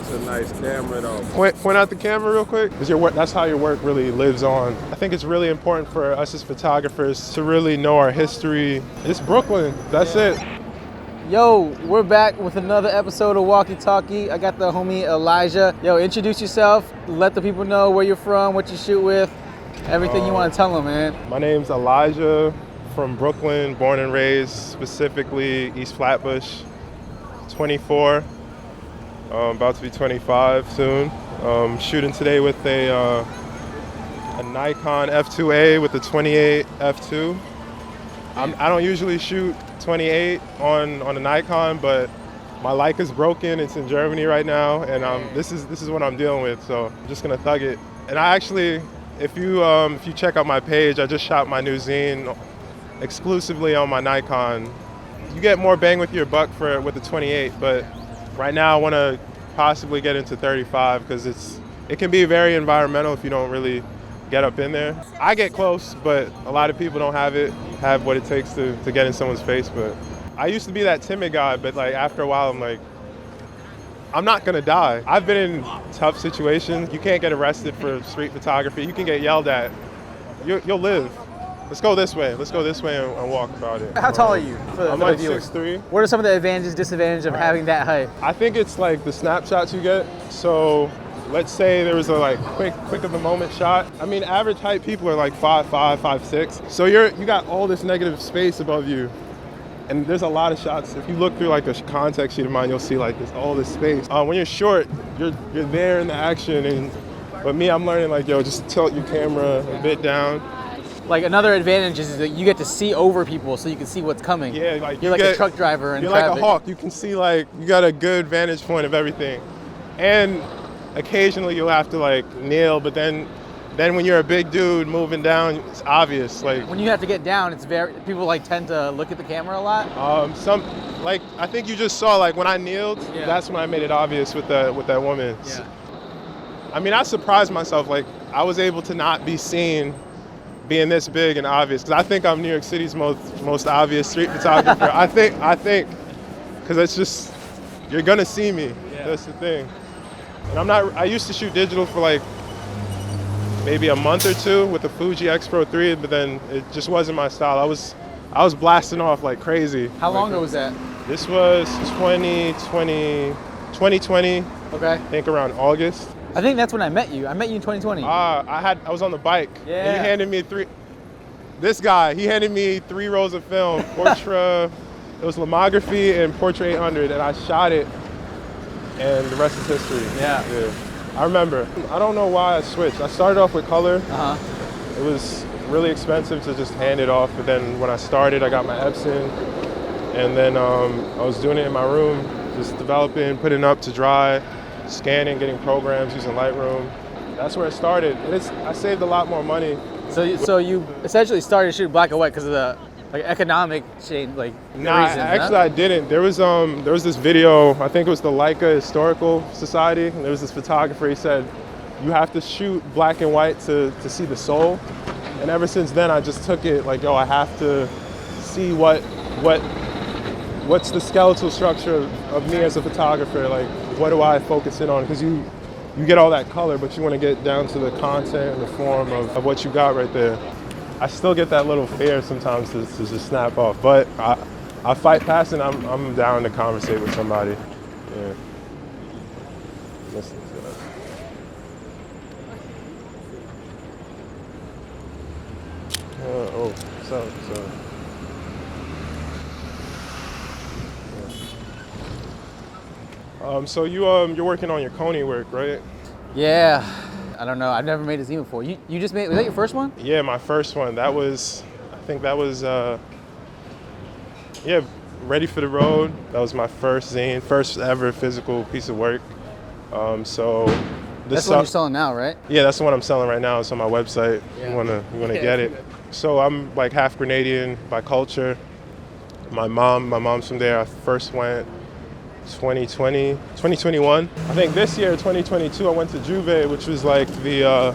That's a nice camera though. Point out the camera real quick. Because your work, that's how your work really lives on. I think it's really important for us as photographers to really know our history. It's Brooklyn, that's it. Yo, we're back with another episode of Walkie Talkie. I got the homie Elijah. Yo, introduce yourself. Let the people know where you're from, what you shoot with, everything you want to tell them, man. My name's Elijah, from Brooklyn, born and raised, specifically East Flatbush. 24, about to be 25 soon. Shooting today with a Nikon F2A with a 28 F2. I don't usually shoot 28 on a Nikon, but my Leica's broken. It's in Germany right now, and this is what I'm dealing with. So I'm just gonna thug it. And I actually, if you check out my page, I just shot my new zine exclusively on my Nikon. You get more bang with your buck with the 28, but right now I want to possibly get into 35 because it can be very environmental if you don't really get up in there. I get close, but a lot of people don't have what it takes to get in someone's face. But I used to be that timid guy, but like after a while I'm like, I'm not gonna die. I've been in tough situations. You can't get arrested for street photography. You can get yelled at. You'll live. Let's go this way. Let's go this way and walk about it. How tall are you? I'm like 6'3". What are some of the advantages, disadvantages of having that height? I think it's like the snapshots you get. So let's say there was a like quick of the moment shot. I mean, average height people are like 5'5", 5'6". So you got all this negative space above you. And there's a lot of shots. If you look through like a context sheet of mine, you'll see like all this space. When you're short, you're there in the action. But me, I'm learning like, yo, just tilt your camera a bit down. Like another advantage is that you get to see over people, so you can see what's coming. Yeah, like you're like a truck driver in You're traffic. like a hawk. You can see like you got a good vantage point of everything, and occasionally you'll have to like kneel. But then when you're a big dude moving down, it's obvious. Like when you have to get down, it's people like tend to look at the camera a lot. I think you just saw like when I kneeled. Yeah. That's when I made it obvious with that woman. Yeah. I mean, I surprised myself. Like I was able to not be seen being this big and obvious, because I think I'm New York City's most obvious street photographer. I think, because it's just, you're gonna see me. Yeah. That's the thing. And I used to shoot digital for like maybe a month or two with the Fuji X Pro 3, but then it just wasn't my style. I was blasting off like crazy. How long ago was that? This was 2020. Okay. I think around August. I think that's when I met you. I met you in 2020. I was on the bike. Yeah. And you handed me this guy, he handed me 3 rolls of film, Portrait, it was Lomography and Portrait 800, and I shot it, and the rest is history. Yeah. I remember. I don't know why I switched. I started off with color. Uh-huh. It was really expensive to just hand it off, but then when I started, I got my Epson, and then I was doing it in my room, just developing, putting up to dry, scanning, getting programs using Lightroom. That's where it started. And I saved a lot more money. So you essentially started shooting black and white because of the economic change, reasons, actually I didn't. There was this video, I think it was the Leica Historical Society, and there was this photographer, he said, you have to shoot black and white to see the soul. And ever since then I just took it like, yo, I have to see what's the skeletal structure of me as a photographer, like what do I focus in on? Because you get all that color, but you want to get down to the content and the form of what you got right there. I still get that little fear sometimes to just snap off, but I fight past it. I'm down to conversate with somebody. Yeah. Listen to that. So. So you're working on your Coney work, right? Yeah, I don't know. I've never made a zine before. You just made, was that your first one? Yeah, my first one. I think that was, Ready for the Road. That was my first zine, first ever physical piece of work. That's the one you're selling now, right? Yeah, that's the one I'm selling right now. It's on my website. Yeah. You wanna get it. So I'm like half Grenadian by culture. My mom's from there. I first went 2021. I think this year, 2022, I went to Juve, which was like the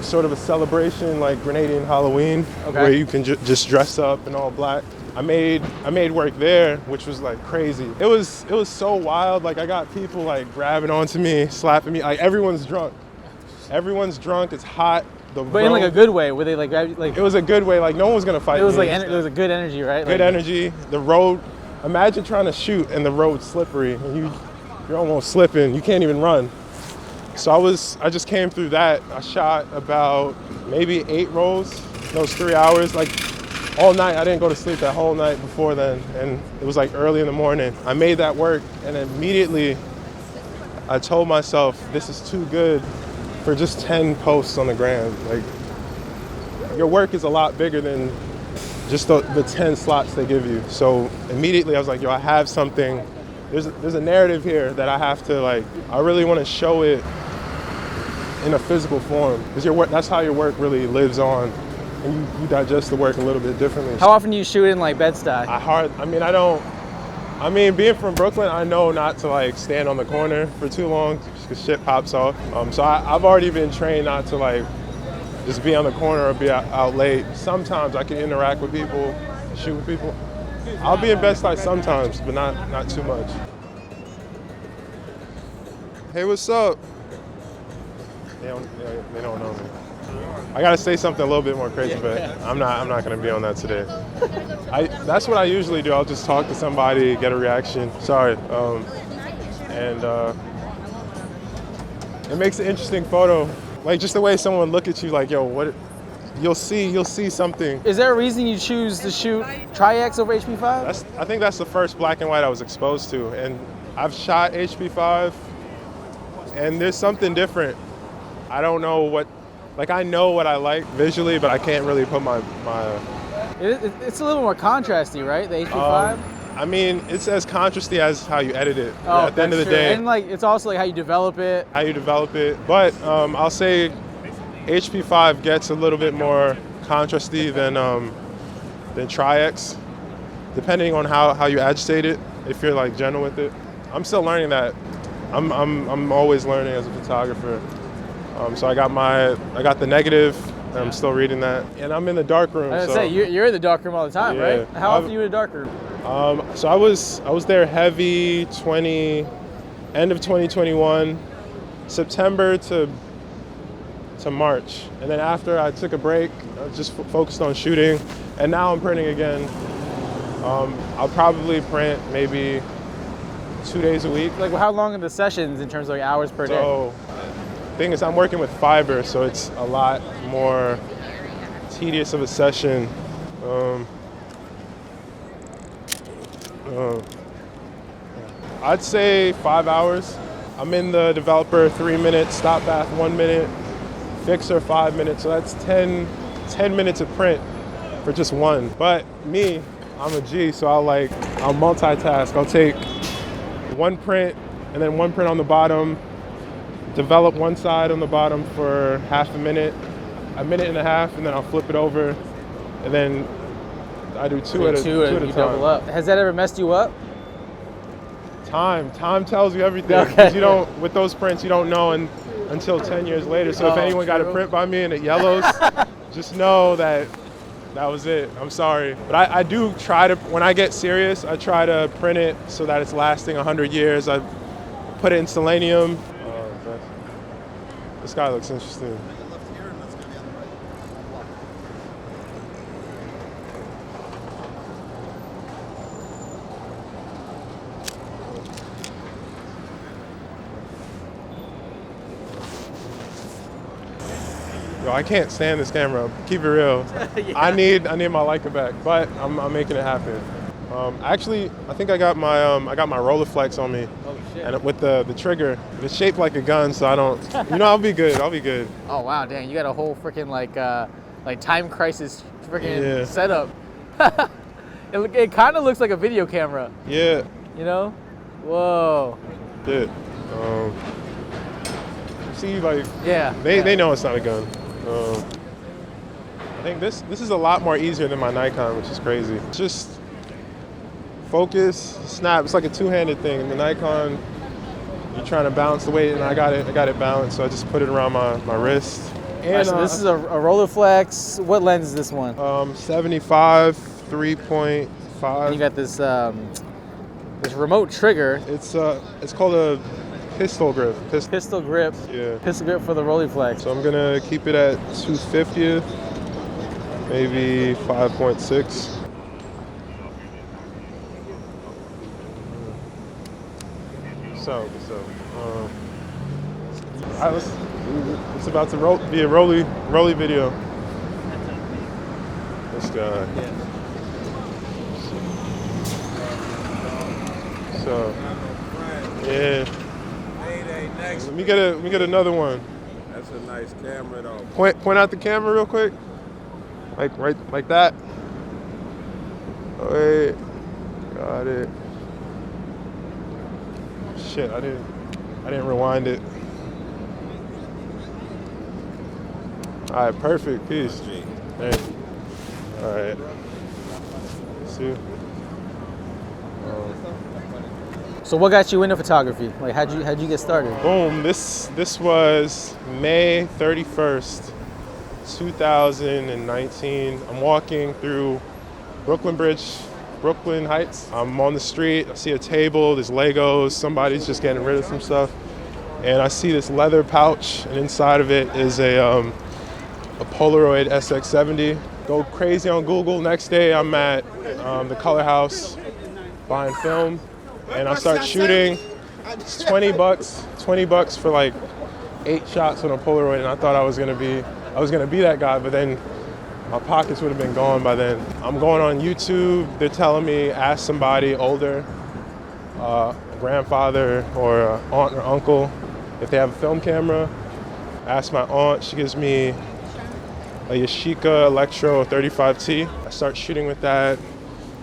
sort of a celebration, like Grenadian Halloween, where you can just dress up in all black. I made work there, which was like crazy. It was so wild. Like I got people like grabbing onto me, slapping me. Like everyone's drunk. Everyone's drunk. It's hot. But in like a good way, where they like it was a good way. Like no one was gonna fight. It was me. like there was a good energy, right? Good energy. The road. Imagine trying to shoot and the road's slippery and you're almost slipping. You can't even run. So I just came through that. I shot about maybe 8 rolls. Those 3 hours, like all night. I didn't go to sleep that whole night before then, and it was like early in the morning. I made that work, and immediately I told myself, this is too good for just 10 posts on the gram. Like your work is a lot bigger than just the 10 slots they give you. So immediately I was like, yo, I have something. There's a narrative here that I have to like, I really want to show it in a physical form, because your work, that's how your work really lives on, and you digest the work a little bit differently. How often do you shoot in like Bed-Stuy? Being from Brooklyn, I know not to like stand on the corner for too long because shit pops off. So I've already been trained not to like just be on the corner or be out late. Sometimes I can interact with people, shoot with people. I'll be in Bed-Stuy sometimes, but not too much. Hey, what's up? They don't know me. I gotta say something a little bit more crazy, but I'm not gonna be on that today. That's what I usually do. I'll just talk to somebody, get a reaction. Sorry, and it makes an interesting photo. Like just the way someone would look at you, like, yo, what? You'll see something. Is there a reason you choose to shoot Tri-X over HP5? I think that's the first black and white I was exposed to, and I've shot HP5, and there's something different. I don't know what, like I know what I like visually, but I can't really put my. It's a little more contrasty, right? The HP5. I mean, it's as contrasty as how you edit it. Oh, at the end of the day, and like it's also like how you develop it. But I'll say HP5 gets a little bit more contrasty than Tri-X, depending on how you agitate it. If you're like gentle with it, I'm still learning that. I'm always learning as a photographer. So I got the negative, and I'm still reading that, and I'm in the darkroom. I was gonna say you're in the darkroom all the time, yeah. right? How often are you in the darkroom? So I was there heavy end of 2021, September to March, and then after I took a break, I just focused on shooting, and now I'm printing again. I'll probably print maybe 2 days a week. Like, how long are the sessions in terms of like hours per day? So, thing is, I'm working with fiber, so it's a lot more tedious of a session. I'd say 5 hours. I'm in the developer 3 minutes, stop bath 1 minute, fixer 5 minutes, so that's 10 minutes of print for just one. But me, I'm a G, so I'll multitask. I'll take one print and then one print on the bottom, develop one side on the bottom for half a minute and a half, and then I'll flip it over, and then I do two at a time. Double up. Has that ever messed you up? Time tells you everything. Okay. 'Cause you don't, with those prints, you don't know until 10 years later. So if anyone got a print by me and it yellows, just know that was it. I'm sorry. But I do try to, when I get serious, I try to print it so that it's lasting 100 years. I put it in selenium. This guy looks interesting. Yo, I can't stand this camera. Keep it real. Yeah. I need my Leica back, but I'm making it happen. Actually, I think I got my Rolleiflex on me. Oh shit! And with the trigger, it's shaped like a gun, so I don't. I'll be good. I'll be good. Oh wow, dang! You got a whole freaking like time crisis freaking setup. It kind of looks like a video camera. Yeah. You know? Whoa. Yeah. See, like. Yeah. They know it's not a gun. I think this is a lot more easier than my Nikon, which is crazy. It's just focus, snap. It's like a two-handed thing. In the Nikon, you're trying to balance the weight, and I got it balanced, so I just put it around my wrist. And so this is a Rolleiflex. What lens is this one? 75 3.5 5. And you got this this remote trigger. It's called a pistol grip. Pistol grip. Yeah. Pistol grip for the Rolleiflex. So I'm gonna keep it at 250th, maybe 5.6. So it's about to be a rolly video. This guy. Yeah. So yeah. Let me get another one. That's a nice camera though. Point out the camera real quick. Like that. Oh, wait. Got it. Shit, I didn't rewind it. All right, perfect. Peace. Hey. All right. See. So what got you into photography? Like how'd you get started? Boom. This was May 31st, 2019. I'm walking through Brooklyn Bridge, Brooklyn Heights. I'm on the street. I see a table. There's Legos. Somebody's just getting rid of some stuff, and I see this leather pouch, and inside of it is a Polaroid SX70. Go crazy on Google. Next day, I'm at the Color House buying film. And I start shooting. It's $20 for like 8 shots on a Polaroid, and I thought I was gonna be that guy, but then my pockets would have been gone by then. I'm going on YouTube. They're telling me ask somebody older, grandfather or aunt or uncle, if they have a film camera. Ask my aunt. She gives me a Yashica Electro 35T. I start shooting with that.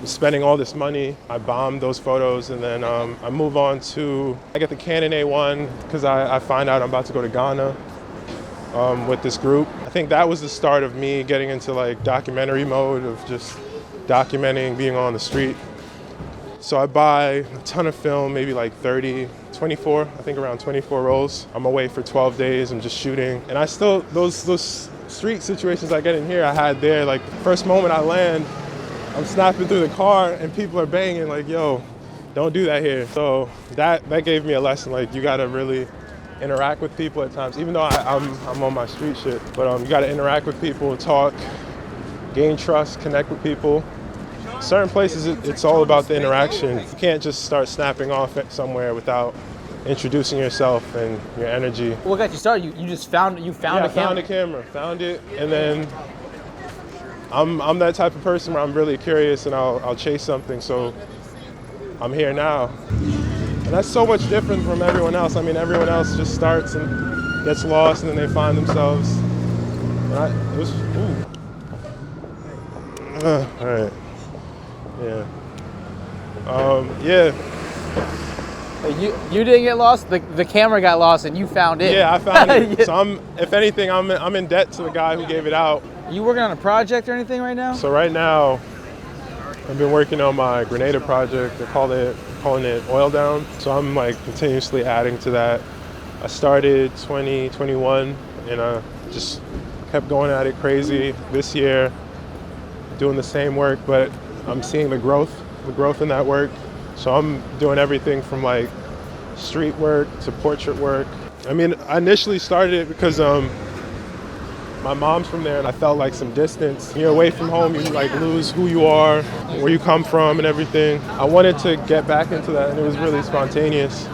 Spending all this money, I bombed those photos, and then I move on to, I get the Canon A1 because I find out I'm about to go to Ghana with this group. I think that was the start of me getting into like documentary mode of just documenting being on the street. So I buy a ton of film, maybe like 24, I think around 24 rolls. I'm away for 12 days, I'm just shooting. And I still, those street situations I get in here, I had there, like the first moment I land, I'm snapping through the car and people are banging like, yo, don't do that here. So that gave me a lesson, like you gotta really interact with people at times, even though I'm on my street shit. But you gotta interact with people, talk, gain trust, connect with people. Certain places, it's all about the interaction. You can't just start snapping off at somewhere without introducing yourself and your energy. What got you started? You just found a camera? I found a camera, found it, and then I'm that type of person where I'm really curious and I'll chase something, so I'm here now. And that's so much different from everyone else. I mean, everyone else just starts and gets lost and then they find themselves. And it was, all right, yeah. Yeah. You didn't get lost, the camera got lost and you found it. Yeah, I found it. So if anything, I'm in debt to the guy who gave it out. You working on a project or anything right now? So right now, I've been working on my Grenada project. They're calling it Oil Down. So I'm like continuously adding to that. I started 2021 and I just kept going at it crazy. This year, doing the same work, but I'm seeing the growth in that work. So I'm doing everything from like street work to portrait work. I mean, I initially started it because my mom's from there and I felt like some distance. You're away from home, you like lose who you are, where you come from and everything. I wanted to get back into that and it was really spontaneous.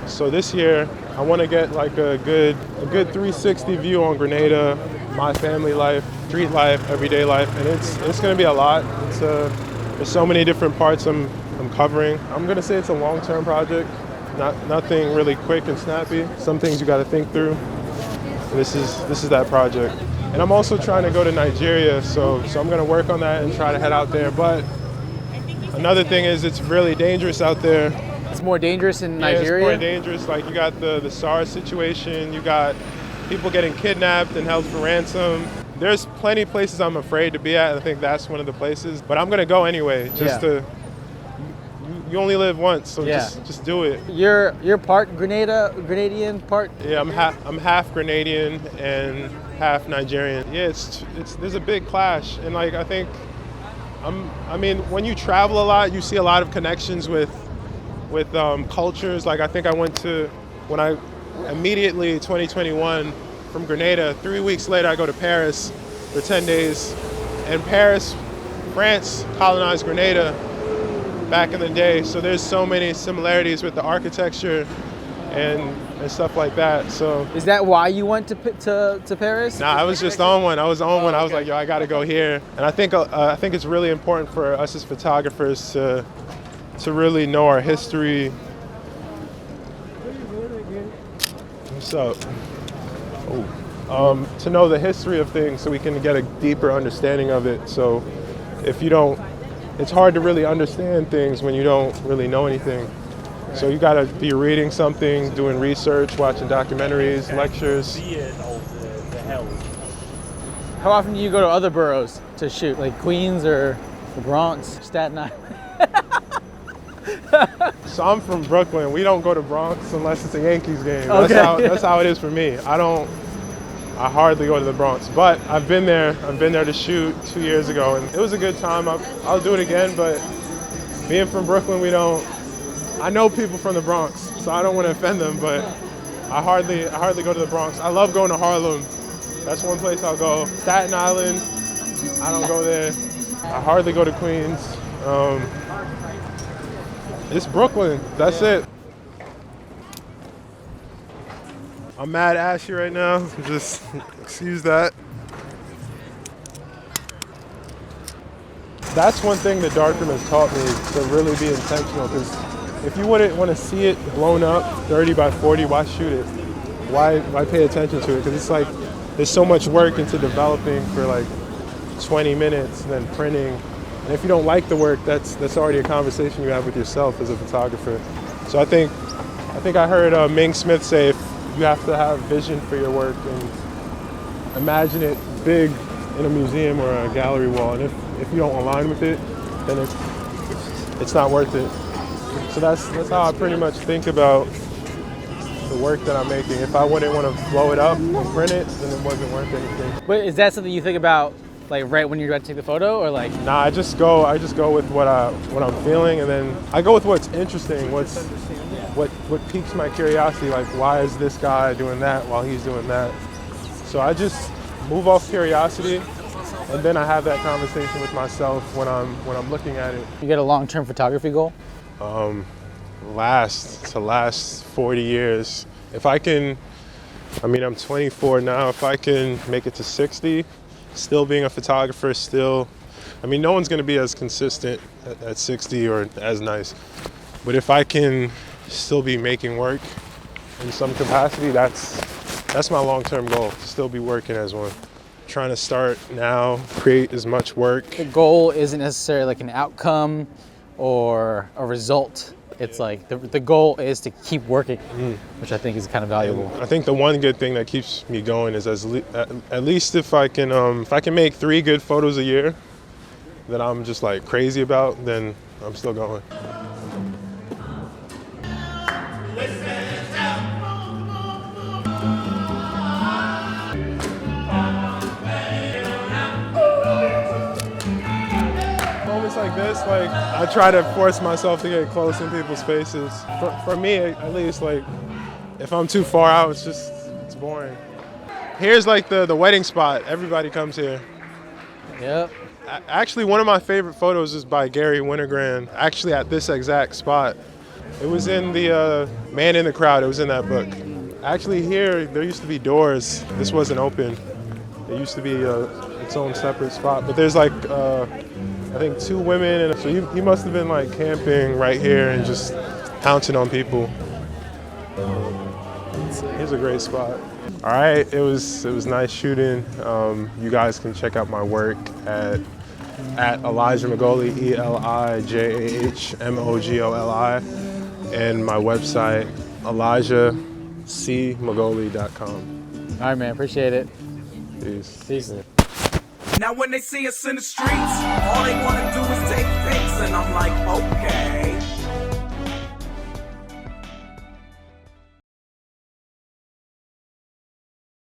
So this year, I want to get like a good 360 view on Grenada, my family life, street life, everyday life, and it's going to be a lot. There's so many different parts I'm covering. I'm going to say it's a long-term project, nothing really quick and snappy. Some things you got to think through. This is that project. And I'm also trying to go to Nigeria, so I'm going to work on that and try to head out there. But another thing is it's really dangerous out there. It's more dangerous in Nigeria? Yeah, it's more dangerous. Like you got the SARS situation, you got people getting kidnapped and held for ransom. There's plenty of places I'm afraid to be at, and I think that's one of the places. But I'm gonna go anyway, you only live once, so just do it. You're part Grenadian part? Yeah, I'm half Grenadian and half Nigerian. Yeah, there's a big clash, and like I think I mean, when you travel a lot, you see a lot of connections with cultures. Like I think I went to, when I immediately 2021 from Grenada, 3 weeks later I go to Paris for 10 days. And Paris, France colonized Grenada back in the day. So there's so many similarities with the architecture and stuff like that. So Is that why you went to Paris? nah, I was just on one. I was on one. I was like, yo, I gotta go here. And I think it's really important for us as photographers to really know our history. What's up? To know the history of things so we can get a deeper understanding of it. So if you don't, it's hard to really understand things when you don't really know anything. So you gotta be reading something, doing research, watching documentaries, lectures. How often do you go to other boroughs to shoot, like Queens or the Bronx, Staten Island? So I'm from Brooklyn. We don't go to Bronx unless it's a Yankees game. Okay. That's how it is for me. I hardly go to the Bronx, but I've been there to shoot 2 years ago, and it was a good time. I'll do it again, but being from Brooklyn, I know people from the Bronx, so I don't want to offend them, but I hardly go to the Bronx. I love going to Harlem. That's one place I'll go. Staten Island, I don't go there. I hardly go to Queens. It's Brooklyn, that's it. I'm mad ashy right now, just excuse that. That's one thing that Darkroom has taught me, to really be intentional, because if you wouldn't want to see it blown up 30 by 40, why shoot it? Why pay attention to it? Because it's like, there's so much work into developing for like 20 minutes and then printing. And if you don't like the work, that's already a conversation you have with yourself as a photographer. So I think I heard Ming Smith say, if you have to have vision for your work and imagine it big in a museum or a gallery wall. And if you don't align with it, then it's not worth it. So that's how I pretty much think about the work that I'm making. If I wouldn't want to blow it up and print it, then it wasn't worth anything. But is that something you think about, like right when you're about to take the photo, or like? Nah, I just go with what I'm feeling, and then I go with what's interesting, what piques my curiosity. Like, why is this guy doing that while he's doing that? So I just move off curiosity, and then I have that conversation with myself when I'm looking at it. You got a long-term photography goal? Last 40 years. If I can, I'm 24 now. If I can make it to 60, still being a photographer, no one's gonna be as consistent at 60 or as nice. But if I can still be making work in some capacity, that's my long-term goal, to still be working as one. Trying to start now, create as much work. The goal isn't necessarily like an outcome or a result. It's like the goal is to keep working, which I think is kind of valuable. And I think the one good thing that keeps me going is at least if I can make 3 good photos a year that I'm just like crazy about, then I'm still going. Moments like this, like I try to force myself to get close in people's faces. For me, at least, like if I'm too far out, it's boring. Here's like the wedding spot. Everybody comes here. Yep. Actually, one of my favorite photos is by Gary Winogrand, actually at this exact spot. It was in the Man in the Crowd, it was in that book. Actually here, there used to be doors. This wasn't open. It used to be its own separate spot. But there's like, I think 2 women, and so he must have been like camping right here and just pouncing on people. Here's a great spot. All right, it was nice shooting. You guys can check out my work at Elijah Mogoli, ElijahMogoli, and my website, ElijahCMogoli.com. All right, man, appreciate it. Peace. Now when they see us in the streets, all they wanna do is take pics, and I'm like, okay.